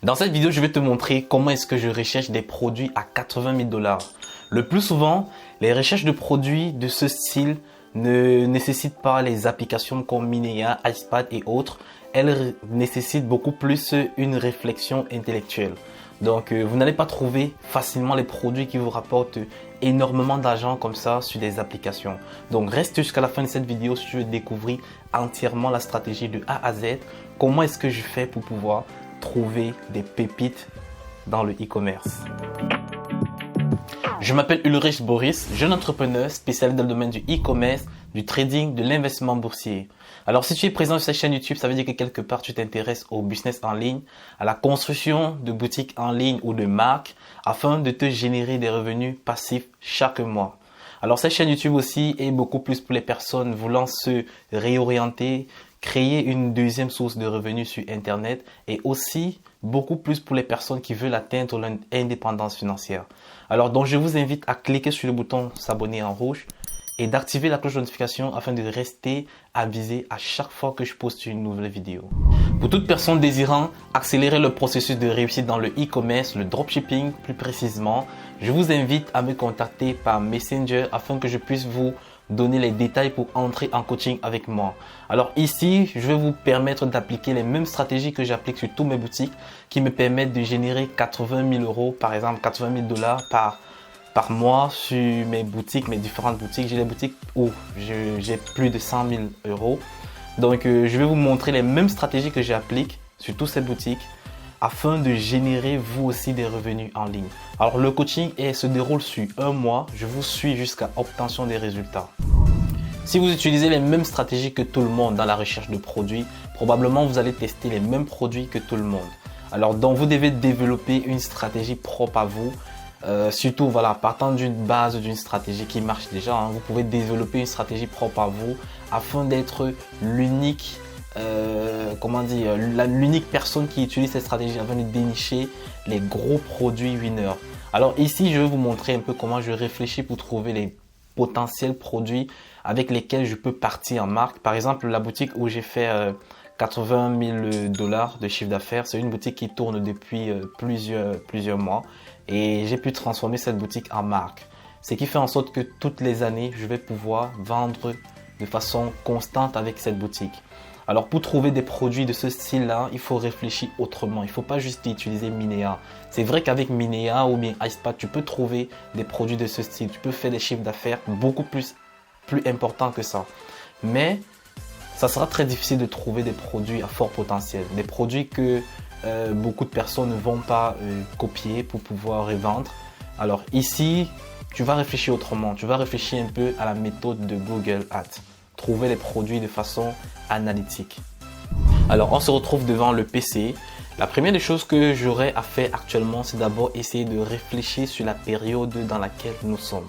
Dans cette vidéo, je vais te montrer comment est-ce que je recherche des produits à 80 000 $. Le plus souvent, les recherches de produits de ce style ne nécessitent pas les applications comme Minea, Icepad et autres. Elles nécessitent beaucoup plus une réflexion intellectuelle. Donc, vous n'allez pas trouver facilement les produits qui vous rapportent énormément d'argent comme ça sur des applications. Donc, reste jusqu'à la fin de cette vidéo si tu veux découvrir entièrement la stratégie de A à Z. Comment est-ce que je fais pour pouvoir trouver des pépites dans le e-commerce. Je m'appelle Ulrich Boris, jeune entrepreneur spécialisé dans le domaine du e-commerce, du trading, de l'investissement boursier. Alors si tu es présent sur cette chaîne YouTube, ça veut dire que quelque part tu t'intéresses au business en ligne, à la construction de boutiques en ligne ou de marques afin de te générer des revenus passifs chaque mois. Alors cette chaîne YouTube aussi est beaucoup plus pour les personnes voulant se réorienter, créer une deuxième source de revenus sur Internet et aussi beaucoup plus pour les personnes qui veulent atteindre l'indépendance financière. Alors donc je vous invite à cliquer sur le bouton s'abonner en rouge et d'activer la cloche de notification afin de rester avisé à chaque fois que je poste une nouvelle vidéo. Pour toute personne désirant accélérer le processus de réussite dans le e-commerce, le dropshipping plus précisément, je vous invite à me contacter par Messenger afin que je puisse vous donner les détails pour entrer en coaching avec moi. Alors ici, je vais vous permettre d'appliquer les mêmes stratégies que j'applique sur tous mes boutiques qui me permettent de générer 80 000 €, par exemple 80 000 $ par mois sur mes boutiques, mes différentes boutiques. J'ai des boutiques où j'ai plus de 100 000 €. Donc, je vais vous montrer les mêmes stratégies que j'applique sur toutes ces boutiques afin de générer vous aussi des revenus en ligne. Alors, le coaching se déroule sur un mois. Je vous suis jusqu'à obtention des résultats. Si vous utilisez les mêmes stratégies que tout le monde dans la recherche de produits, probablement vous allez tester les mêmes produits que tout le monde. Alors, donc, vous devez développer une stratégie propre à vous. Surtout, voilà, partant d'une base, d'une stratégie qui marche déjà, hein, vous pouvez développer une stratégie propre à vous afin d'être l'unique, l'unique personne qui utilise cette stratégie afin de dénicher les gros produits winners. Alors ici, je vais vous montrer un peu comment je réfléchis pour trouver les potentiels produits avec lesquels je peux partir en marque. Par exemple, la boutique où j'ai fait 80 000 $ de chiffre d'affaires, c'est une boutique qui tourne depuis plusieurs mois et j'ai pu transformer cette boutique en marque. Ce qui fait en sorte que toutes les années, je vais pouvoir vendre de façon constante avec cette boutique. Alors pour trouver des produits de ce style-là, il faut réfléchir autrement. Il ne faut pas juste utiliser Minea. C'est vrai qu'avec Minea ou bien Icepad, tu peux trouver des produits de ce style. Tu peux faire des chiffres d'affaires beaucoup plus importants que ça. Mais ça sera très difficile de trouver des produits à fort potentiel. Des produits que beaucoup de personnes ne vont pas copier pour pouvoir revendre. Alors ici, tu vas réfléchir autrement. Tu vas réfléchir un peu à la méthode de Google Ads. Trouver les produits de façon analytique. Alors on se retrouve devant le PC. La première des choses que j'aurais à faire actuellement, c'est d'abord essayer de réfléchir sur la période dans laquelle nous sommes.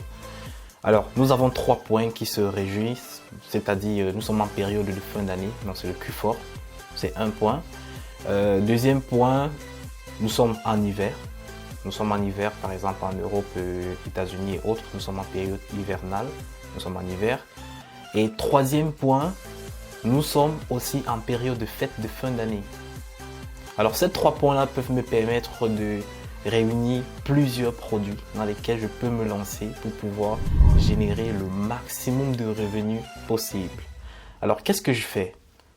Alors nous avons 3 points qui se réjouissent, c'est-à-dire nous sommes en période de fin d'année, donc c'est le Q4, c'est un point. Deuxième point, nous sommes en hiver. Nous sommes en hiver, par exemple en Europe, États-Unis et autres, nous sommes en période hivernale, nous sommes en hiver. Et troisième point, nous sommes aussi en période de fête de fin d'année. Alors ces 3 points-là peuvent me permettre de réunir plusieurs produits dans lesquels je peux me lancer pour pouvoir générer le maximum de revenus possible. Alors qu'est-ce que je fais ?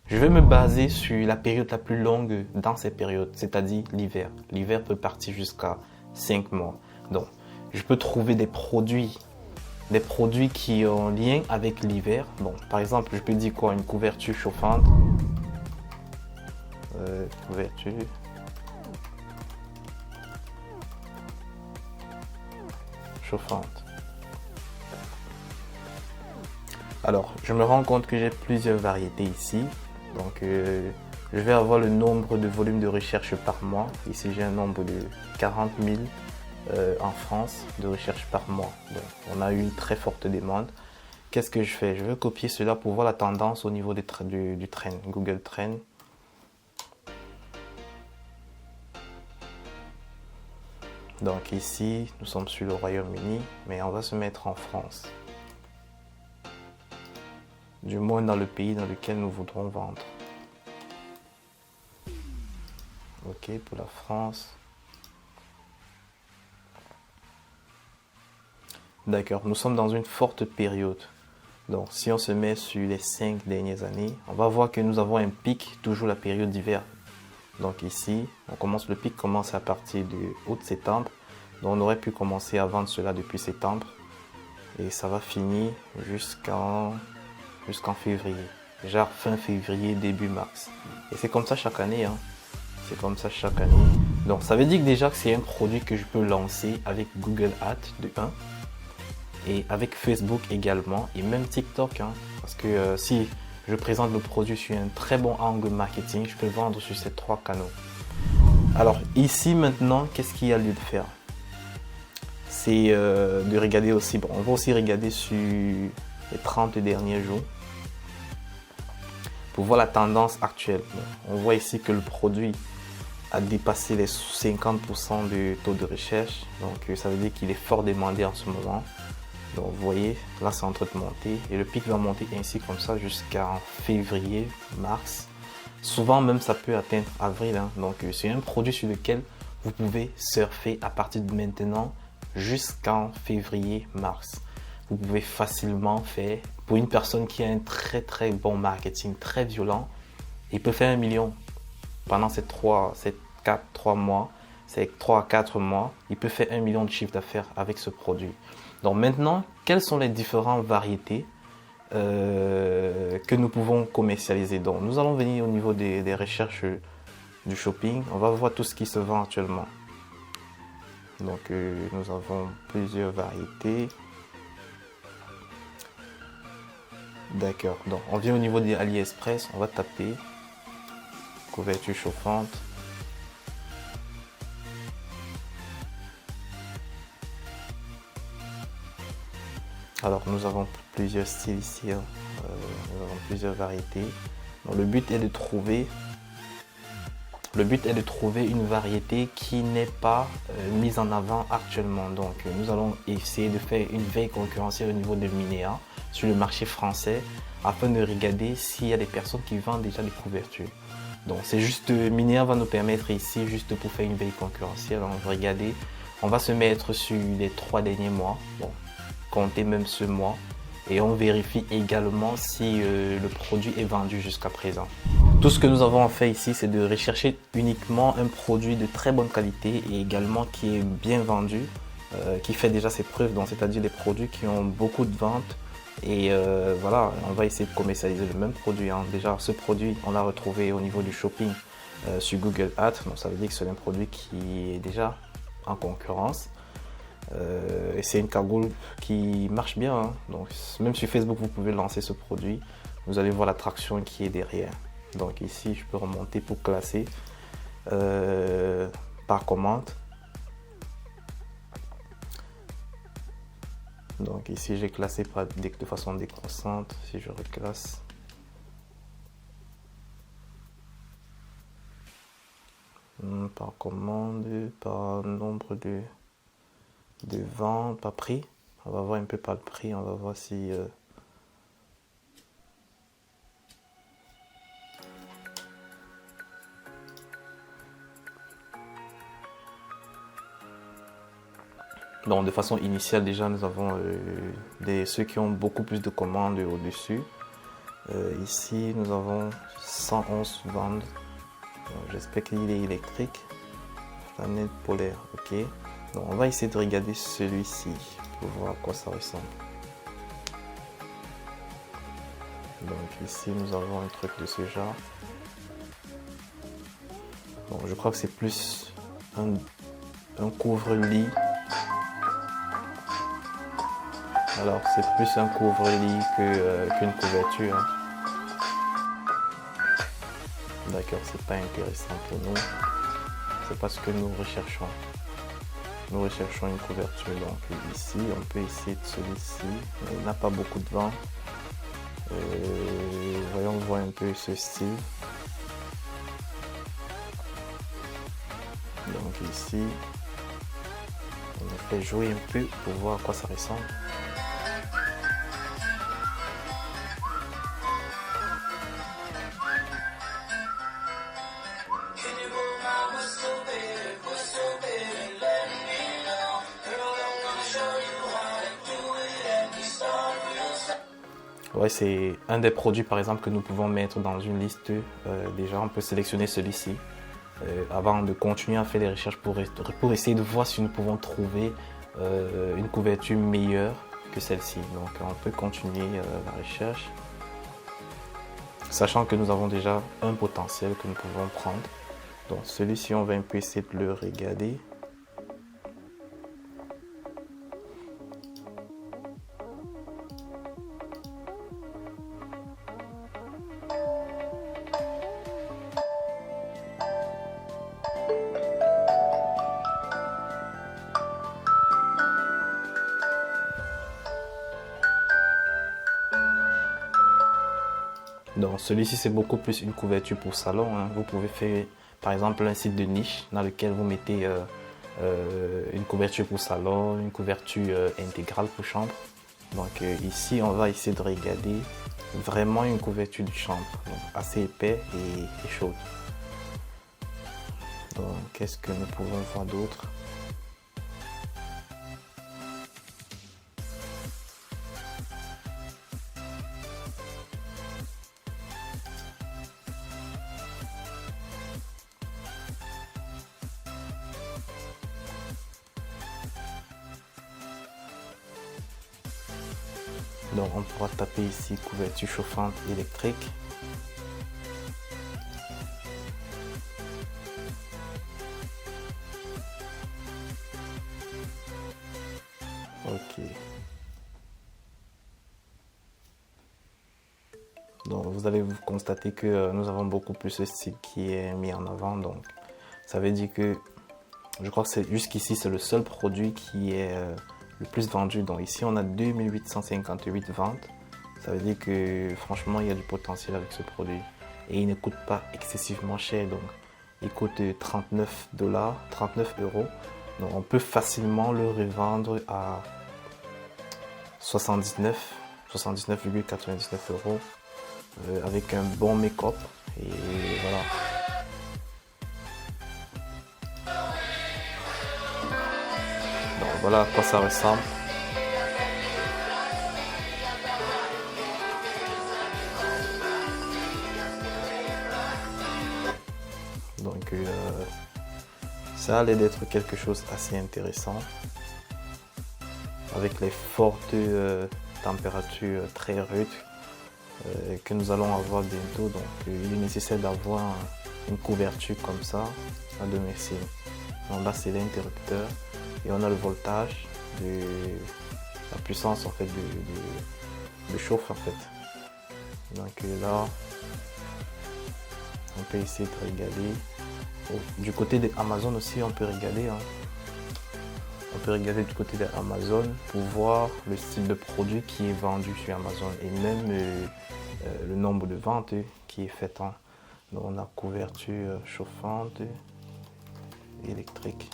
Je vais me baser sur la période la plus longue dans ces périodes, c'est-à-dire l'hiver. L'hiver peut partir jusqu'à 5 mois. Donc, je peux trouver des produits qui ont lien avec l'hiver. Bon, par exemple, je peux dire quoi? Une couverture chauffante. Couverture chauffante. Alors, je me rends compte que j'ai plusieurs variétés ici. Donc, je vais avoir le nombre de volumes de recherche par mois. Ici, j'ai un nombre de 40 000 en France de recherche par mois. Donc, on a eu une très forte demande. Qu'est-ce que je fais? Je vais copier cela pour voir la tendance au niveau du trend, Google Trend. Donc ici, nous sommes sur le Royaume-Uni, mais on va se mettre en France. Du moins dans le pays dans lequel nous voudrons vendre. Ok, pour la France. D'accord, nous sommes dans une forte période. Donc, si on se met sur les 5 dernières années, on va voir que nous avons un pic, toujours la période d'hiver. Donc ici, le pic commence à partir de août-septembre. Donc on aurait pu commencer à vendre cela depuis septembre. Et ça va finir jusqu'en février. Genre fin février, début mars. Et c'est comme ça chaque année. Hein. C'est comme ça chaque année. Donc ça veut dire que déjà que c'est un produit que je peux lancer avec Google Ads de 1. Et avec Facebook également. Et même TikTok. Hein. Parce que si je présente le produit sur un très bon angle marketing, je peux vendre sur ces 3 canaux. Alors ici maintenant, qu'est-ce qu'il y a lieu de faire? C'est de regarder aussi, bon, on va aussi regarder sur les 30 derniers jours pour voir la tendance actuelle. Bon, on voit ici que le produit a dépassé les 50% de taux de recherche, donc ça veut dire qu'il est fort demandé en ce moment. Donc vous voyez, là c'est en train de monter et le pic va monter ainsi comme ça jusqu'en février, mars. Souvent même ça peut atteindre avril. Hein. Donc c'est un produit sur lequel vous pouvez surfer à partir de maintenant jusqu'en février, mars. Vous pouvez facilement faire, pour une personne qui a un très très bon marketing, très violent, il peut faire 1 million pendant ces 3 mois, ces 3 à 4 mois, il peut faire 1 million de chiffre d'affaires avec ce produit. Donc maintenant, quelles sont les différentes variétés que nous pouvons commercialiser? Donc nous allons venir au niveau des recherches du shopping. On va voir tout ce qui se vend actuellement. Donc nous avons plusieurs variétés. D'accord. Donc on vient au niveau des AliExpress. On va taper couverture chauffante. Alors nous avons plusieurs styles ici, hein. Nous avons plusieurs variétés. Donc, le but est de trouver une variété qui n'est pas mise en avant actuellement. Donc nous allons essayer de faire une veille concurrentielle au niveau de Minéa sur le marché français afin de regarder s'il y a des personnes qui vendent déjà des couvertures. Donc c'est juste, Minéa va nous permettre ici, juste pour faire une veille concurrentielle, on va regarder, on va se mettre sur les 3 derniers mois. Bon, compter même ce mois et on vérifie également si le produit est vendu jusqu'à présent. Tout ce que nous avons fait ici, c'est de rechercher uniquement un produit de très bonne qualité et également qui est bien vendu, qui fait déjà ses preuves, c'est-à-dire des produits qui ont beaucoup de ventes. Et voilà, on va essayer de commercialiser le même produit. Hein. Déjà, ce produit, on l'a retrouvé au niveau du shopping sur Google Ads. Donc ça veut dire que c'est un produit qui est déjà en concurrence. Et c'est une cagoule qui marche bien. Hein. Donc même sur Facebook, vous pouvez lancer ce produit. Vous allez voir l'attraction qui est derrière. Donc ici, je peux remonter pour classer par commande. Donc ici, j'ai classé de façon décroissante. Si je reclasse, par commande, par nombre de ventes, par prix. On va voir un peu par le prix. On va voir si... Donc de façon initiale déjà nous avons ceux qui ont beaucoup plus de commandes au-dessus. Ici nous avons 111 ventes. J'espère qu'il est électrique. Planète polaire, ok. Donc on va essayer de regarder celui-ci pour voir à quoi ça ressemble. Donc ici nous avons un truc de ce genre. Bon, je crois que c'est plus un couvre-lit. Alors c'est plus un couvre-lit qu'une couverture. Hein. D'accord, c'est pas intéressant pour nous. C'est pas ce que nous recherchons. Nous recherchons une couverture. Donc ici, on peut essayer de celui-ci. Il n'a pas beaucoup de vent. Voyons voir un peu ce style. Donc ici, on fait jouer un peu pour voir à quoi ça ressemble. Ouais, c'est un des produits par exemple que nous pouvons mettre dans une liste. Déjà, on peut sélectionner celui-ci avant de continuer à faire des recherches pour essayer de voir si nous pouvons trouver une couverture meilleure que celle-ci. Donc on peut continuer la recherche, sachant que nous avons déjà un potentiel que nous pouvons prendre. Donc celui-ci, on va un peu essayer de le regarder. Donc celui-ci, c'est beaucoup plus une couverture pour salon, hein. Vous pouvez faire par exemple un site de niche dans lequel vous mettez une couverture pour salon, une couverture intégrale pour chambre. Donc ici, on va essayer de regarder vraiment une couverture de chambre, donc assez épais et chaude. Donc qu'est-ce que nous pouvons voir d'autre? Donc on pourra taper ici couverture chauffante électrique. Ok. Donc vous allez vous constater que nous avons beaucoup plus ce style qui est mis en avant. Donc ça veut dire que je crois que c'est jusqu'ici c'est le seul produit qui est le plus vendu. Donc ici on a 2858 ventes. Ça veut dire que franchement il y a du potentiel avec ce produit. Et il ne coûte pas excessivement cher. Donc il coûte 39 dollars, 39 euros. Donc on peut facilement le revendre à 79,99 euros avec un bon make-up. Et voilà. Donc voilà à quoi ça ressemble. Donc ça a l'air d'être quelque chose assez intéressant. Avec les fortes températures très rudes que nous allons avoir bientôt. Donc il est nécessaire d'avoir une couverture comme ça à domicile. Donc là c'est l'interrupteur et on a le voltage de la puissance en fait de chauffe en fait. Donc là on peut essayer de regarder. Du côté d'Amazon aussi on peut regarder. On peut regarder du côté d'Amazon pour voir le style de produit qui est vendu sur Amazon et même le nombre de ventes qui est fait. Donc on a couverture chauffante électrique.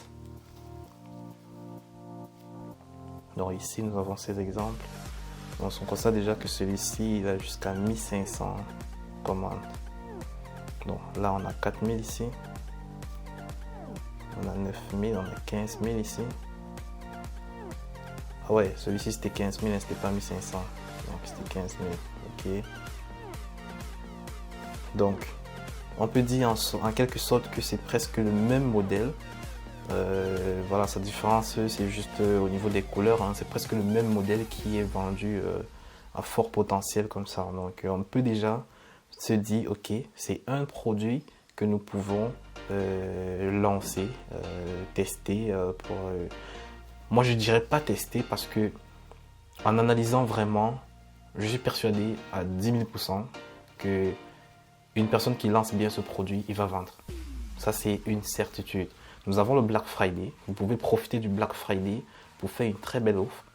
Donc ici nous avons ces exemples. Donc on constate déjà que celui-ci il a jusqu'à 1500 commandes. Donc là on a 4000 ici. On a 9000, on a 15 000 ici. Ah ouais, celui-ci c'était 15 000, c'était pas 1500. Donc c'était 15 000. Ok. Donc, on peut dire en quelque sorte que c'est presque le même modèle. Voilà, sa différence c'est juste au niveau des couleurs. C'est presque le même modèle qui est vendu à fort potentiel comme ça. Donc on peut déjà se dire, ok, c'est un produit que nous pouvons lancer, tester pour... Moi je dirais pas tester parce que en analysant vraiment, je suis persuadé à 10 000% que une personne qui lance bien ce produit, il va vendre. Ça c'est une certitude. Nous avons le Black Friday. Vous pouvez profiter du Black Friday pour faire une très belle offre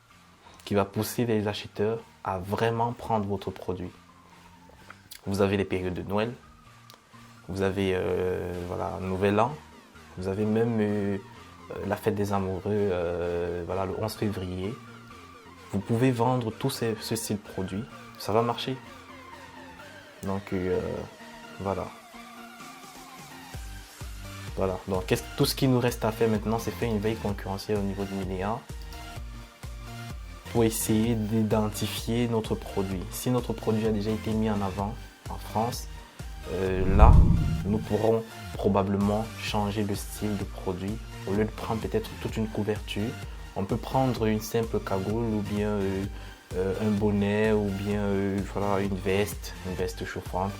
qui va pousser les acheteurs à vraiment prendre votre produit. Vous avez les périodes de Noël, vous avez voilà, Nouvel An, vous avez même la fête des amoureux, voilà, le 11 février. Vous pouvez vendre tous ce style de produits, ça va marcher. Donc voilà. Voilà, donc tout ce qui nous reste à faire maintenant, c'est faire une veille concurrentielle au niveau du Minéa pour essayer d'identifier notre produit. Si notre produit a déjà été mis en avant en France, là, nous pourrons probablement changer le style de produit. Au lieu de prendre peut-être toute une couverture, on peut prendre une simple cagoule ou bien un bonnet ou bien voilà, une veste chauffante.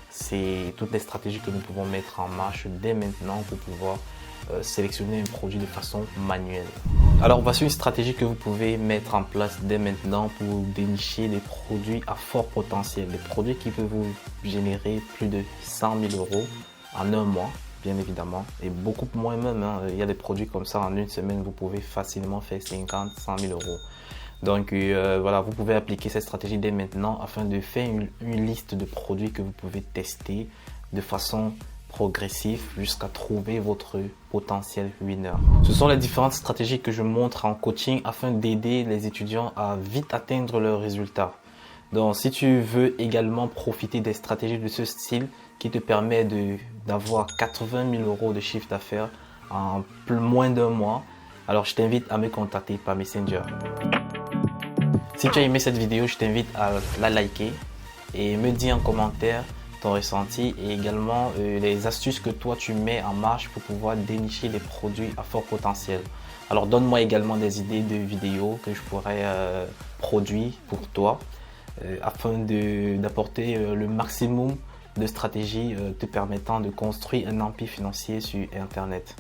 C'est toutes les stratégies que nous pouvons mettre en marche dès maintenant pour pouvoir sélectionner un produit de façon manuelle. Alors voici une stratégie que vous pouvez mettre en place dès maintenant pour dénicher des produits à fort potentiel, des produits qui peuvent vous générer plus de 100 000 euros en un mois, bien évidemment, et beaucoup moins même, hein. Il y a des produits comme ça, en une semaine, vous pouvez facilement faire 50 100 000 euros. Donc voilà, vous pouvez appliquer cette stratégie dès maintenant afin de faire une liste de produits que vous pouvez tester de façon progressive jusqu'à trouver votre potentiel winner. Ce sont les différentes stratégies que je montre en coaching afin d'aider les étudiants à vite atteindre leurs résultats. Donc si tu veux également profiter des stratégies de ce style qui te permet d'avoir 80 000 euros de chiffre d'affaires en moins d'un mois, alors je t'invite à me contacter par Messenger. Si tu as aimé cette vidéo, je t'invite à la liker et me dire en commentaire ton ressenti et également les astuces que toi tu mets en marche pour pouvoir dénicher les produits à fort potentiel. Alors donne-moi également des idées de vidéos que je pourrais produire pour toi afin d'apporter le maximum de stratégies te permettant de construire un empire financier sur Internet.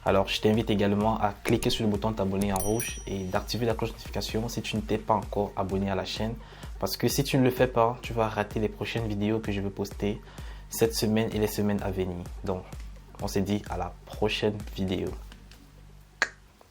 Alors, je t'invite également à cliquer sur le bouton t'abonner en rouge et d'activer la cloche de notification si tu ne t'es pas encore abonné à la chaîne. Parce que si tu ne le fais pas, tu vas rater les prochaines vidéos que je vais poster cette semaine et les semaines à venir. Donc, on se dit à la prochaine vidéo.